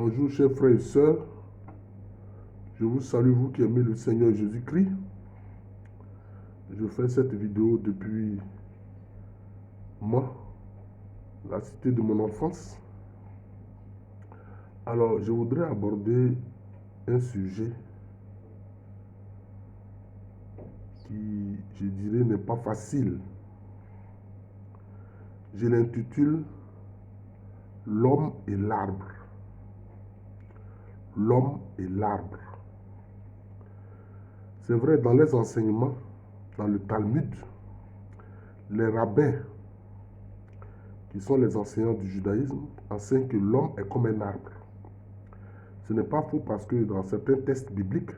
Bonjour chers frères et sœurs, je vous salue vous qui aimez le Seigneur Jésus-Christ. Je fais cette vidéo depuis moi, la cité de mon enfance. Alors je voudrais aborder un sujet qui, je dirais, n'est pas facile. Je l'intitule L'homme et l'arbre. L'homme et l'arbre. C'est vrai, dans les enseignements, dans le Talmud, les rabbins, qui sont les enseignants du judaïsme, enseignent que l'homme est comme un arbre. Ce n'est pas faux parce que dans certains textes bibliques,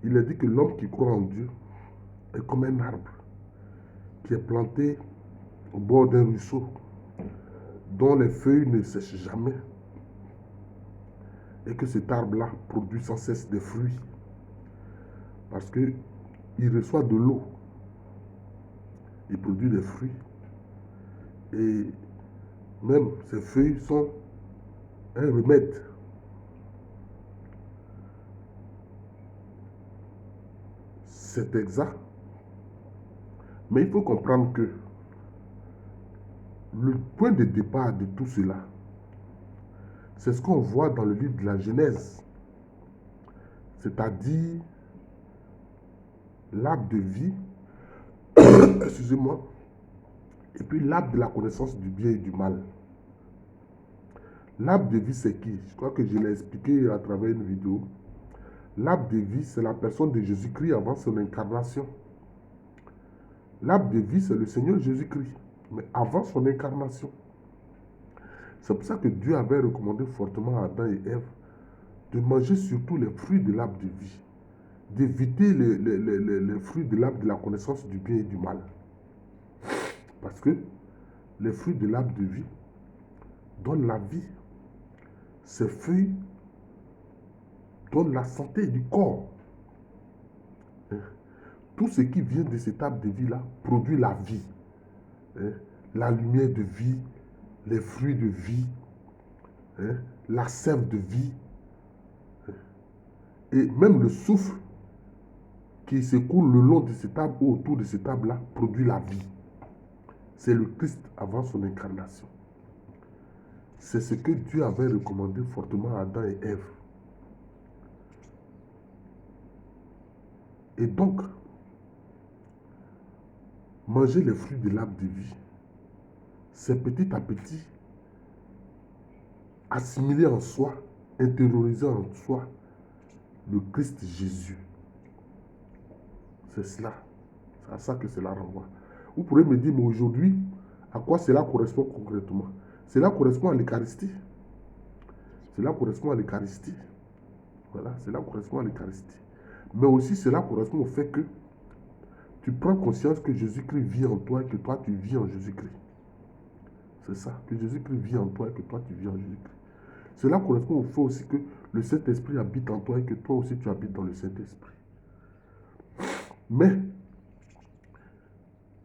il est dit que l'homme qui croit en Dieu est comme un arbre qui est planté au bord d'un ruisseau, dont les feuilles ne sèchent jamais, et que cet arbre-là produit sans cesse des fruits, parce qu'il reçoit de l'eau, il produit des fruits, et même ces feuilles sont un remède. C'est exact, mais il faut comprendre que le point de départ de tout cela, c'est ce qu'on voit dans le livre de la Genèse, c'est-à-dire l'arbre de vie, excusez-moi, et puis l'arbre de la connaissance du bien et du mal. L'arbre de vie, c'est qui? Je crois que je l'ai expliqué à travers une vidéo. L'arbre de vie, c'est la personne de Jésus-Christ avant son incarnation. L'arbre de vie, c'est le Seigneur Jésus-Christ, mais avant son incarnation. C'est pour ça que Dieu avait recommandé fortement à Adam et Ève de manger surtout les fruits de l'arbre de vie, d'éviter les fruits de l'arbre de la connaissance du bien et du mal. Parce que les fruits de l'arbre de vie donnent la vie. Ces feuilles donnent la santé du corps. Tout ce qui vient de cet arbre de vie-là produit la vie. La lumière de vie, les fruits de vie, la sève de vie, et même le souffle qui s'écoule le long de cet arbre ou autour de cet arbre-là produit la vie. C'est le Christ avant son incarnation. C'est ce que Dieu avait recommandé fortement à Adam et Ève. Et donc, manger les fruits de l'arbre de vie, c'est petit à petit assimiler en soi, intérioriser en soi le Christ Jésus. C'est cela. C'est à ça que cela renvoie. Vous pourrez me dire, mais aujourd'hui, à quoi cela correspond concrètement? Cela correspond à l'Eucharistie. Cela correspond à l'Eucharistie. Voilà, cela correspond à l'Eucharistie. Mais aussi, cela correspond au fait que tu prends conscience que Jésus-Christ vit en toi et que toi, tu vis en Jésus-Christ. C'est ça, que Jésus-Christ vit en toi et que toi, tu vis en Jésus-Christ. Cela correspond au fait aussi que le Saint-Esprit habite en toi et que toi aussi, tu habites dans le Saint-Esprit. Mais,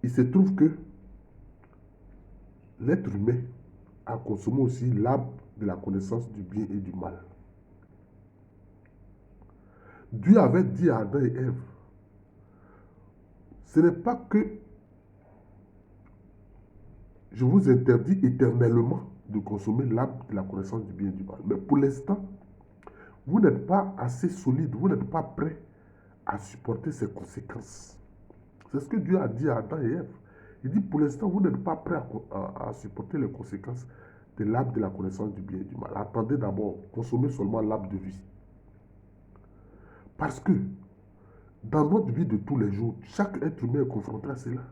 il se trouve que l'être humain a consommé aussi l'arbre de la connaissance du bien et du mal. Dieu avait dit à Adam et Ève, ce n'est pas que je vous interdis éternellement de consommer l'arbre de la connaissance du bien et du mal. Mais pour l'instant, vous n'êtes pas assez solide, vous n'êtes pas prêt à supporter ces conséquences. C'est ce que Dieu a dit à Adam et Ève. Il dit, pour l'instant, vous n'êtes pas prêt à supporter les conséquences de l'arbre de la connaissance du bien et du mal. Attendez d'abord, consommez seulement l'arbre de vie. Parce que, dans notre vie de tous les jours, chaque être humain est confronté à cela.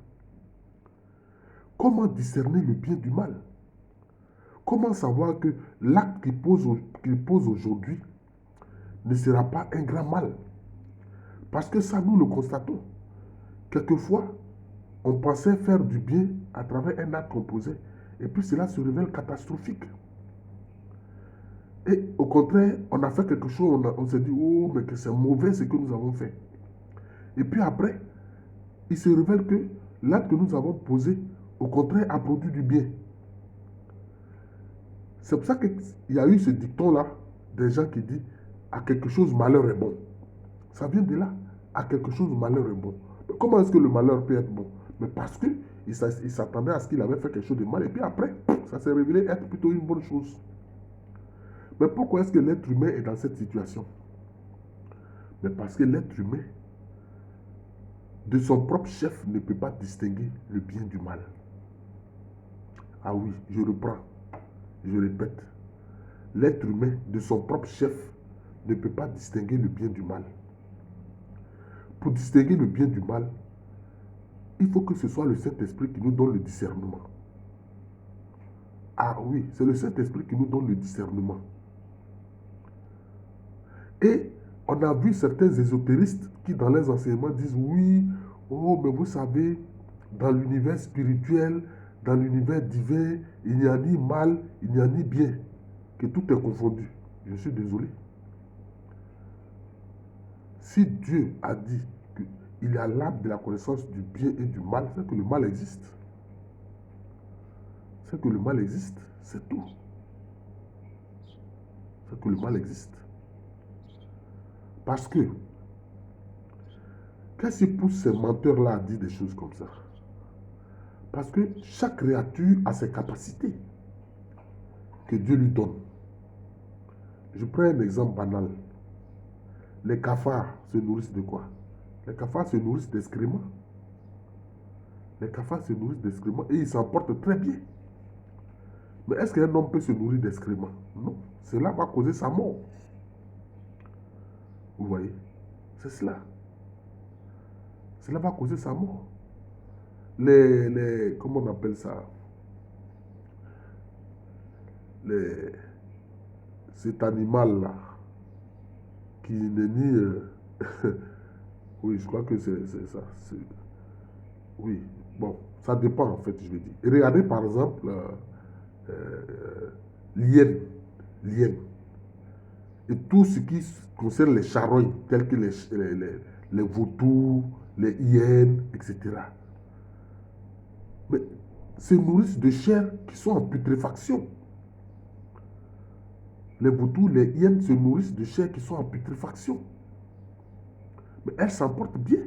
Comment discerner le bien du mal? Comment savoir que l'acte qu'il pose aujourd'hui ne sera pas un grand mal? Parce que ça, nous le constatons. Quelquefois, on pensait faire du bien à travers un acte qu'on posait, et puis cela se révèle catastrophique. Et au contraire, on a fait quelque chose, on s'est dit, oh, mais que c'est mauvais ce que nous avons fait. Et puis après, il se révèle que l'acte que nous avons posé, au contraire, a produit du bien. C'est pour ça qu'il y a eu ce dicton-là, des gens qui disent à quelque chose, malheur est bon. Ça vient de là. À quelque chose, malheur est bon. Mais comment est-ce que le malheur peut être bon? Mais parce qu'il s'attendait à ce qu'il avait fait quelque chose de mal. Et puis après, ça s'est révélé être plutôt une bonne chose. Mais pourquoi est-ce que l'être humain est dans cette situation? Mais parce que l'être humain, de son propre chef, ne peut pas distinguer le bien du mal. Ah oui, je reprends, je répète. L'être humain, de son propre chef, ne peut pas distinguer le bien du mal. Pour distinguer le bien du mal, il faut que ce soit le Saint-Esprit qui nous donne le discernement. Ah oui, c'est le Saint-Esprit qui nous donne le discernement. Et on a vu certains ésotéristes qui, dans les enseignements, disent oui, oh, mais vous savez, dans l'univers spirituel, dans l'univers divin, il n'y a ni mal, il n'y a ni bien, que tout est confondu. Je suis désolé. Si Dieu a dit qu'il y a l'arbre de la connaissance du bien et du mal, c'est que le mal existe. C'est que le mal existe, c'est tout. C'est que le mal existe. Parce que, qu'est-ce qui pousse ces menteurs-là à dire des choses comme ça? Parce que chaque créature a ses capacités que Dieu lui donne. Je prends un exemple banal. Les cafards se nourrissent de quoi? Les cafards se nourrissent d'excréments. Les cafards se nourrissent d'excréments et ils s'en portent très bien. Mais est-ce qu'un homme peut se nourrir d'excréments? Non. Cela va causer sa mort. Vous voyez? C'est cela. Cela va causer sa mort. Comment on appelle ça? Cet animal-là, qui n'est ni... oui, je crois que c'est ça. Oui, bon, ça dépend en fait, je vais dire. Et regardez par exemple l'hyène. L'hyène. Et tout ce qui concerne les charognes, tels que les vautours, les hyènes, etc. Mais se nourrissent de chair qui sont en putréfaction. Les vautours, les hyènes se nourrissent de chair qui sont en putréfaction. Mais elles s'en portent bien.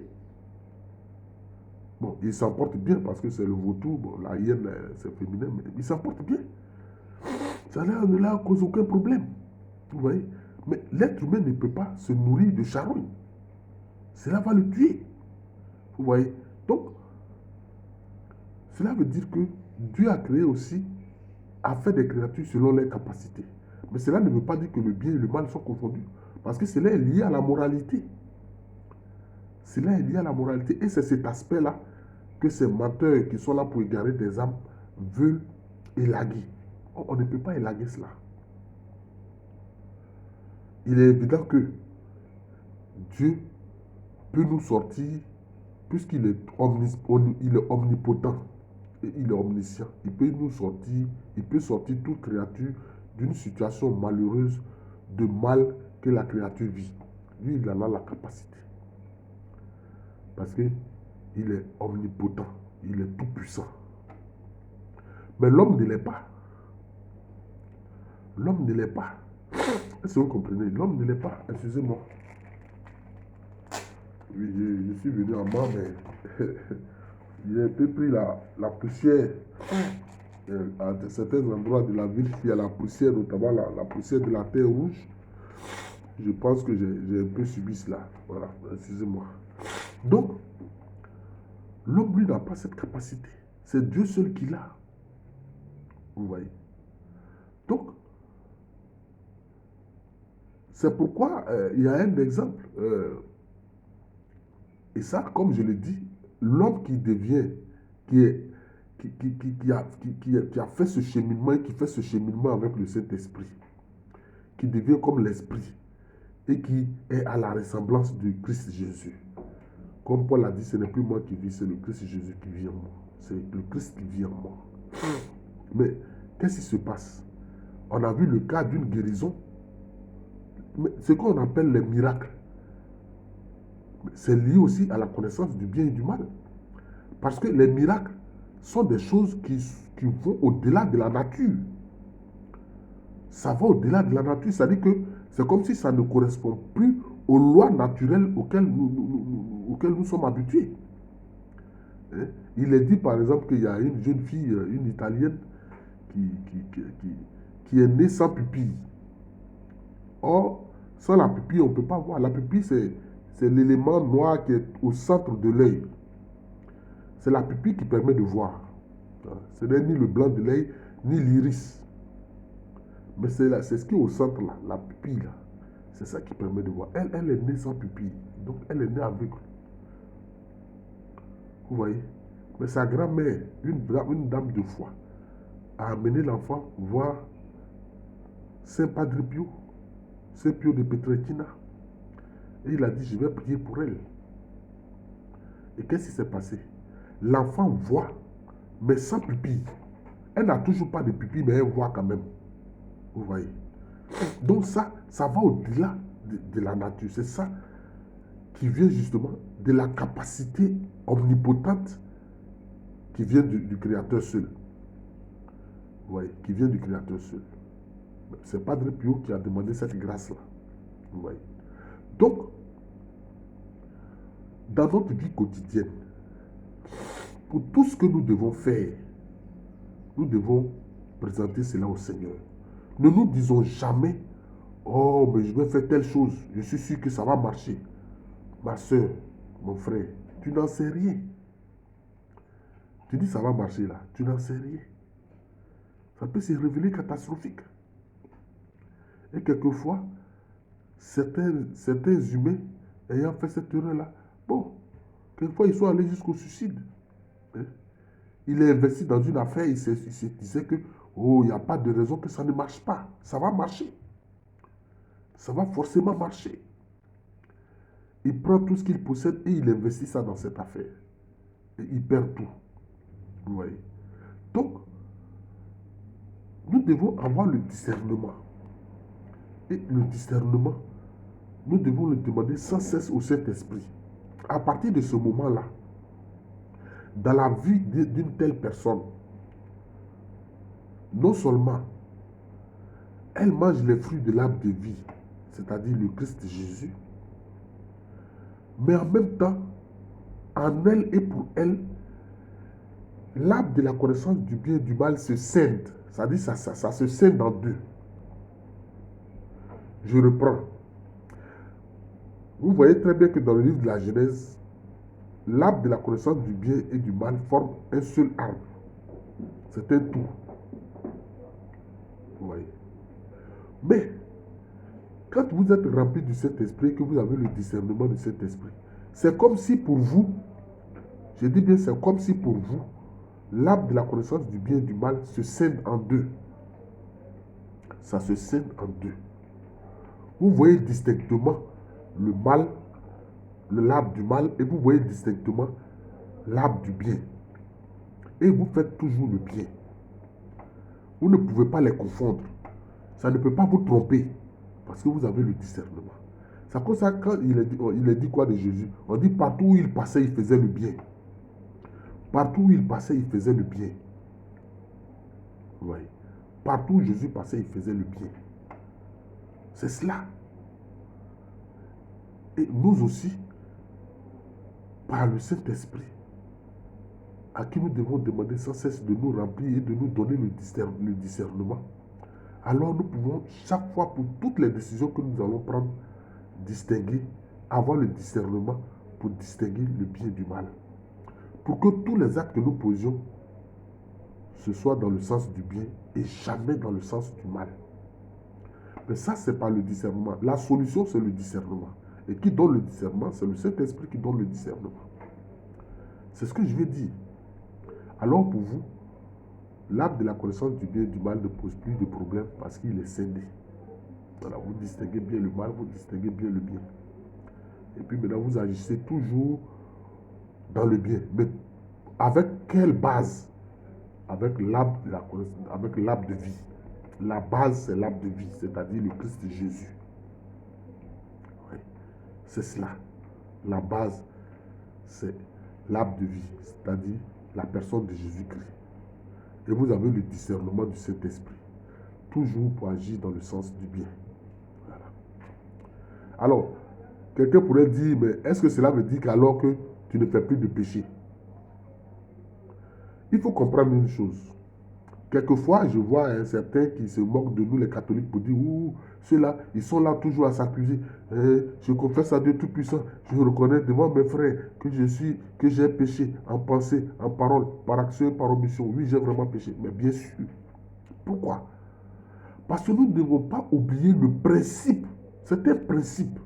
Bon, ils s'en portent bien parce que c'est le vautour, bon, la hyène, c'est féminin, mais ils s'en portent bien. Ça ne leur cause aucun problème. Vous voyez? Mais l'être humain ne peut pas se nourrir de charogne. Cela va le tuer. Vous voyez? Donc, cela veut dire que Dieu a créé aussi, a fait des créatures selon leurs capacités. Mais cela ne veut pas dire que le bien et le mal sont confondus. Parce que cela est lié à la moralité. Cela est lié à la moralité. Et c'est cet aspect-là que ces menteurs qui sont là pour égarer des âmes veulent élaguer. On ne peut pas élaguer cela. Il est évident que Dieu peut nous sortir, puisqu'il est, il est omnipotent et il est omniscient. Il peut nous sortir, il peut sortir toute créature d'une situation malheureuse, de mal que la créature vit. Lui, il en a la capacité. Parce qu'il est omnipotent, il est tout puissant. Mais l'homme ne l'est pas. L'homme ne l'est pas. Est-ce que vous comprenez? L'homme ne l'est pas. Excusez-moi. Oui, je suis venu en bas, mais j'ai un peu pris la poussière. À certains endroits de la ville, il y a la poussière, notamment la poussière de la terre rouge. Je pense que j'ai un peu subi cela. Voilà, excusez-moi. Donc, l'homme, lui, n'a pas cette capacité. C'est Dieu seul qui l'a. Vous voyez? Donc, c'est pourquoi il y a un exemple. Et ça, comme je l'ai dit, l'homme qui devient, qui a fait ce cheminement et qui fait ce cheminement avec le Saint-Esprit, qui devient comme l'Esprit et qui est à la ressemblance du Christ Jésus. Comme Paul a dit, ce n'est plus moi qui vis, c'est le Christ Jésus qui vit en moi. C'est le Christ qui vit en moi. Mais qu'est-ce qui se passe? On a vu le cas d'une guérison. Mais ce qu'on appelle les miracles, c'est lié aussi à la connaissance du bien et du mal. Parce que les miracles sont des choses qui vont au-delà de la nature. Ça va au-delà de la nature. C'est-à-dire que c'est comme si ça ne correspond plus aux lois naturelles auxquelles nous sommes habitués. Hein? Il est dit par exemple qu'il y a une jeune fille, une Italienne, qui, qui, qui, qui, qui est née sans pupille. Or, sans la pupille, on ne peut pas voir. La pupille, c'est l'élément noir qui est au centre de l'œil. C'est la pupille qui permet de voir. Ce n'est ni le blanc de l'œil, ni l'iris. Mais c'est ce qui est au centre, là, la pupille. Là. C'est ça qui permet de voir. Elle est née sans pupille. Donc, elle est née aveugle. Vous voyez? Mais sa grand-mère, une dame de foi, a amené l'enfant voir Saint Padre Pio, Saint Pio de Pietrelcina. Et il a dit, je vais prier pour elle. Et qu'est-ce qui s'est passé? L'enfant voit, mais sans pupille. Elle n'a toujours pas de pupille, mais elle voit quand même. Vous voyez? Donc ça va au-delà de la nature. C'est ça qui vient justement de la capacité omnipotente qui vient du Créateur seul. Vous voyez? Qui vient du Créateur seul. C'est Padre Pio qui a demandé cette grâce-là. Vous voyez? Donc, dans notre vie quotidienne, pour tout ce que nous devons faire, nous devons présenter cela au Seigneur. Ne nous disons jamais, oh, mais je vais faire telle chose, je suis sûr que ça va marcher. Ma soeur, mon frère, tu n'en sais rien. Tu dis ça va marcher là, tu n'en sais rien. Ça peut se révéler catastrophique. Et quelquefois, certains humains ayant fait cette erreur-là, bon, quelquefois ils sont allés jusqu'au suicide. Hein? Il est investi dans une affaire, il se disait que, oh, il n'y a pas de raison que ça ne marche pas. Ça va marcher. Ça va forcément marcher. Il prend tout ce qu'il possède et il investit ça dans cette affaire. Et il perd tout. Vous voyez? Donc, nous devons avoir le discernement. Et le discernement, nous devons le demander sans cesse au Saint-Esprit. À partir de ce moment-là, dans la vie d'une telle personne, non seulement elle mange les fruits de l'arbre de vie, c'est-à-dire le Christ Jésus, mais en même temps, en elle et pour elle, l'arbre de la connaissance du bien et du mal se scinde. C'est-à-dire ça se scinde en deux. Je reprends. Vous voyez très bien que dans le livre de la Genèse, l'arbre de la connaissance du bien et du mal forme un seul arbre. C'est un tout. Vous voyez. Mais, quand vous êtes rempli du Saint-Esprit, que vous avez le discernement du Saint-Esprit, c'est comme si pour vous, je dis bien c'est comme si pour vous, l'arbre de la connaissance du bien et du mal se scinde en deux. Ça se scinde en deux. Vous voyez distinctement le mal, l'arbre du mal, et vous voyez distinctement l'arbre du bien. Et vous faites toujours le bien. Vous ne pouvez pas les confondre. Ça ne peut pas vous tromper. Parce que vous avez le discernement. C'est comme ça quand il est dit quoi de Jésus? On dit partout où il passait, il faisait le bien. Partout où il passait, il faisait le bien. Oui. Partout où Jésus passait, il faisait le bien. C'est cela. Et nous aussi, par le Saint-Esprit, à qui nous devons demander sans cesse de nous remplir et de nous donner le discernement, alors nous pouvons chaque fois, pour toutes les décisions que nous allons prendre, distinguer, avoir le discernement pour distinguer le bien du mal. Pour que tous les actes que nous posions, ce soit dans le sens du bien et jamais dans le sens du mal. Mais ça, ce n'est pas le discernement. La solution, c'est le discernement. Et qui donne le discernement? C'est le Saint-Esprit qui donne le discernement. C'est ce que je vais dire. Alors pour vous, l'arbre de la connaissance du bien et du mal ne pose plus de problème parce qu'il est scindé. Voilà, vous distinguez bien le mal, vous distinguez bien le bien. Et puis maintenant, vous agissez toujours dans le bien. Mais avec quelle base? Avec l'arbre de la connaissance, avec l'arbre de vie. La base, c'est l'arbre de vie, c'est-à-dire le Christ Jésus. Oui, c'est cela. La base, c'est l'arbre de vie, c'est-à-dire la personne de Jésus-Christ. Et vous avez le discernement du Saint-Esprit. toujours pour agir dans le sens du bien. Voilà. Alors, quelqu'un pourrait dire, mais est-ce que cela veut dire qu'alors que tu ne fais plus de péché? Il faut comprendre une chose. Quelquefois, je vois certains qui se moquent de nous, les catholiques, pour dire, ouh, ceux-là, ils sont là toujours à s'accuser. Je confesse à Dieu Tout-Puissant, je reconnais devant mes frères que j'ai péché en pensée, en parole, par action et par omission. Oui, j'ai vraiment péché, mais bien sûr. Pourquoi? Parce que nous ne devons pas oublier le principe. C'est un principe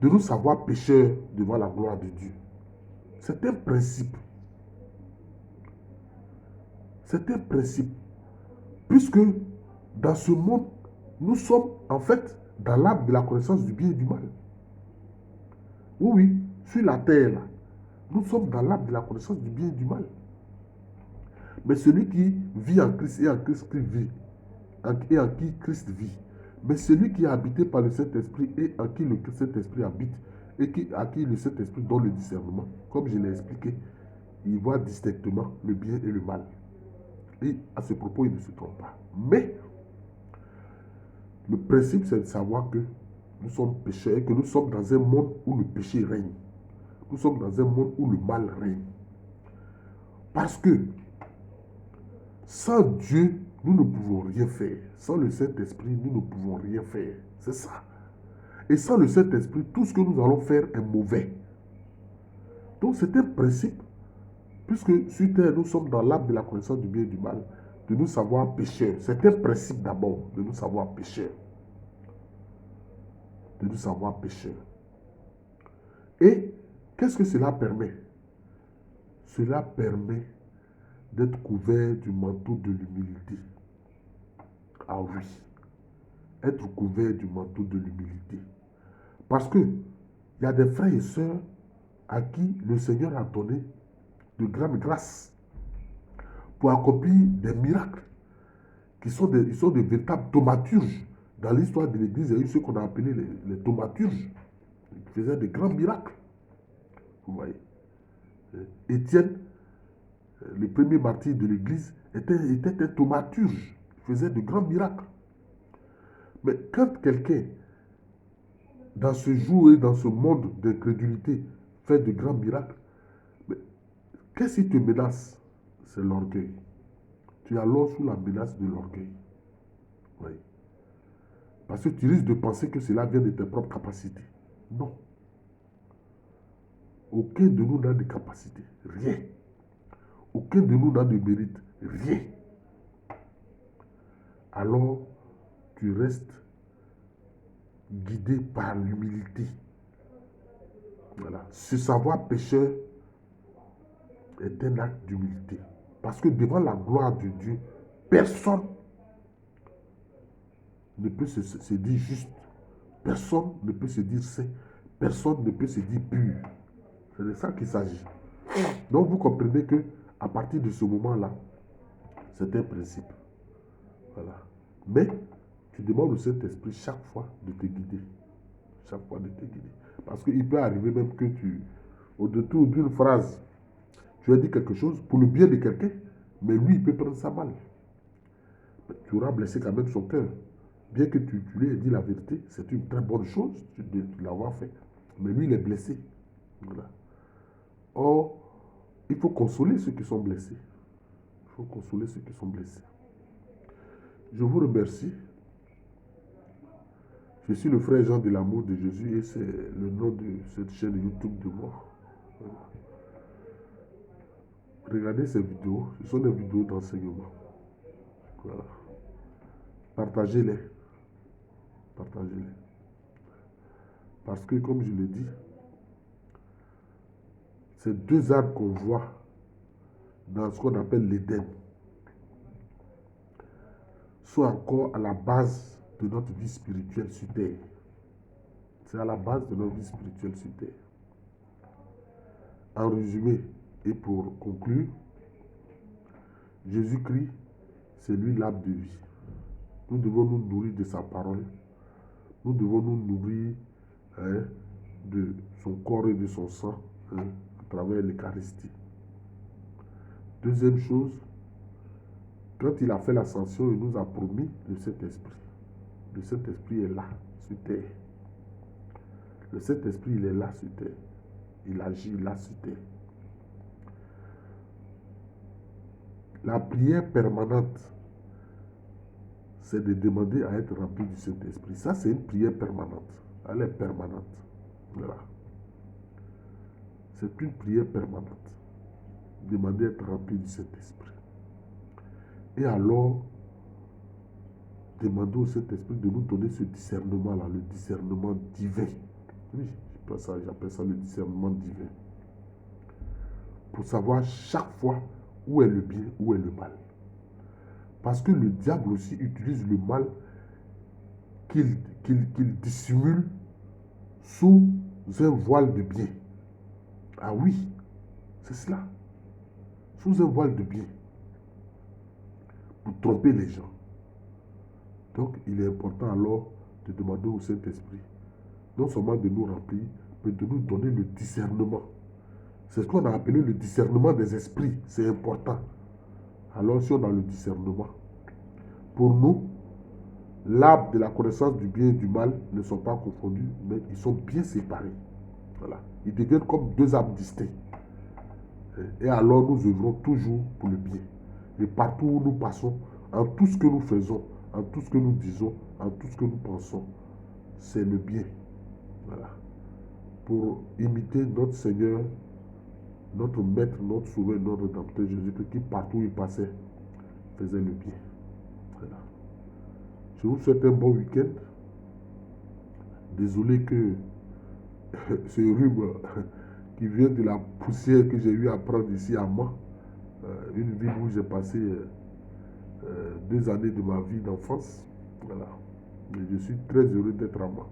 de nous savoir pécheurs devant la gloire de Dieu. C'est un principe. C'est un principe. Puisque dans ce monde, nous sommes en fait dans l'arbre de la connaissance du bien et du mal. Oui, oui, sur la terre, là, nous sommes dans l'arbre de la connaissance du bien et du mal. Mais celui qui vit en Christ et en Christ vit, et en qui Christ vit. Mais celui qui est habité par le Saint-Esprit et en qui le Saint-Esprit habite, et à qui le Saint-Esprit donne le discernement, comme je l'ai expliqué, il voit distinctement le bien et le mal. Et à ce propos, il ne se trompe pas. Mais le principe, c'est de savoir que nous sommes pécheurs et que nous sommes dans un monde où le péché règne. Nous sommes dans un monde où le mal règne. Parce que sans Dieu, nous ne pouvons rien faire. Sans le Saint-Esprit, nous ne pouvons rien faire. C'est ça. Et sans le Saint-Esprit, tout ce que nous allons faire est mauvais. Donc c'est un principe, puisque sur terre, nous sommes dans l'arbre de la connaissance du bien et du mal, de nous savoir pécheurs. C'est un principe d'abord, de nous savoir pécheurs. De nous savoir pécheurs. Et qu'est-ce que cela permet? Cela permet d'être couvert du manteau de l'humilité. Ah oui, être couvert du manteau de l'humilité. Parce que il y a des frères et sœurs à qui le Seigneur a donné de grandes grâces pour accomplir des miracles qui sont ils sont de véritables thaumaturges. Dans l'histoire de l'Église, il y a eu ce qu'on a appelé les thaumaturges. Ils faisaient de grands miracles. Vous voyez. Étienne, le premier martyr de l'Église, était un thaumaturge. Il faisait de grands miracles. Mais quand quelqu'un, dans ce jour et dans ce monde d'incrédulité, fait de grands miracles, qu'est-ce qui te menace? C'est l'orgueil. Tu es alors sous la menace de l'orgueil. Oui. Parce que tu risques de penser que cela vient de tes propres capacités. Non. Aucun de nous n'a de capacité. Rien. Aucun de nous n'a de mérite. Rien. Alors, tu restes guidé par l'humilité. Voilà. Ce savoir pécheur est un acte d'humilité. Parce que devant la gloire de Dieu, personne ne peut se dire juste. Personne ne peut se dire saint. Personne ne peut se dire pur. C'est de ça qu'il s'agit. Donc vous comprenez que à partir de ce moment-là, c'est un principe. Voilà. Mais tu demandes au Saint-Esprit chaque fois de te guider. Chaque fois de te guider. Parce qu'il peut arriver même que au détour d'une phrase, tu as dit quelque chose pour le bien de quelqu'un, mais lui, il peut prendre ça mal. Tu auras blessé quand même son cœur. Bien que tu lui aies dit la vérité, c'est une très bonne chose de l'avoir fait. Mais lui, il est blessé. Voilà. Or, il faut consoler ceux qui sont blessés. Il faut consoler ceux qui sont blessés. Je vous remercie. Je suis le frère Jean de l'amour de Jésus et c'est le nom de cette chaîne YouTube de moi. Voilà. Regardez ces vidéos. Ce sont des vidéos d'enseignement. Voilà. Partagez-les. Partagez-les. Parce que, comme je l'ai dit, ces deux arbres qu'on voit dans ce qu'on appelle l'Éden sont encore à la base de notre vie spirituelle sur terre. C'est à la base de notre vie spirituelle sur terre. En résumé, et pour conclure, Jésus-Christ, c'est lui l'arbre de vie. Nous devons nous nourrir de sa parole. Nous devons nous nourrir de son corps et de son sang à travers l'Eucharistie. Deuxième chose, Quand il a fait l'ascension, il nous a promis le Saint-Esprit. Le Saint-Esprit est là, sur terre. Le Saint-Esprit, il est là sur terre. Il agit là sur terre. La prière permanente, c'est de demander à être rempli du Saint-Esprit. Ça, c'est une prière permanente. Elle est permanente. Voilà. C'est une prière permanente. Demander à être rempli du Saint-Esprit. Et alors, demander au Saint-Esprit de nous donner ce discernement-là, le discernement divin. Oui, j'appelle ça le discernement divin. Pour savoir chaque fois où est le bien, où est le mal. Parce que le diable aussi utilise le mal qu'il dissimule sous un voile de bien. Ah oui, c'est cela. Sous un voile de bien. Pour tromper les gens. Donc, il est important alors de demander au Saint-Esprit, non seulement de nous remplir, mais de nous donner le discernement. C'est ce qu'on a appelé le discernement des esprits. C'est important. Alors, si on a le discernement, pour nous, l'arbre de la connaissance du bien et du mal ne sont pas confondus, mais ils sont bien séparés. Voilà. Ils deviennent comme deux arbres distincts. Et alors, nous œuvrons toujours pour le bien. Et partout où nous passons, en tout ce que nous faisons, en tout ce que nous disons, en tout ce que nous pensons, c'est le bien. Voilà. Pour imiter notre Seigneur, notre Maître, notre Sauveur, notre Rédempteur Jésus-Christ, qui partout où il passait, faisait le bien. Voilà. Je vous souhaite un bon week-end. Désolé que ce rhume qui vient de la poussière que j'ai eu à prendre ici à Mans, une ville où j'ai passé 2 années de ma vie d'enfance. Voilà. Et je suis très heureux d'être à Mans.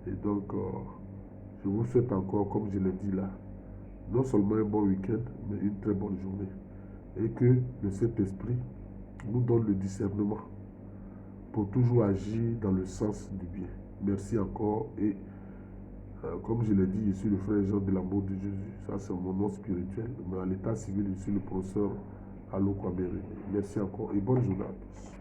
Et donc, je vous souhaite encore, comme je l'ai dit là, non seulement un bon week-end, mais une très bonne journée. Et que le Saint-Esprit nous donne le discernement pour toujours agir dans le sens du bien. Merci encore. Et comme je l'ai dit, je suis le frère Jean de l'amour de Jésus. Ça, c'est mon nom spirituel. Mais à l'état civil, je suis le professeur Allo Kwabere. Merci encore et bonne journée à tous.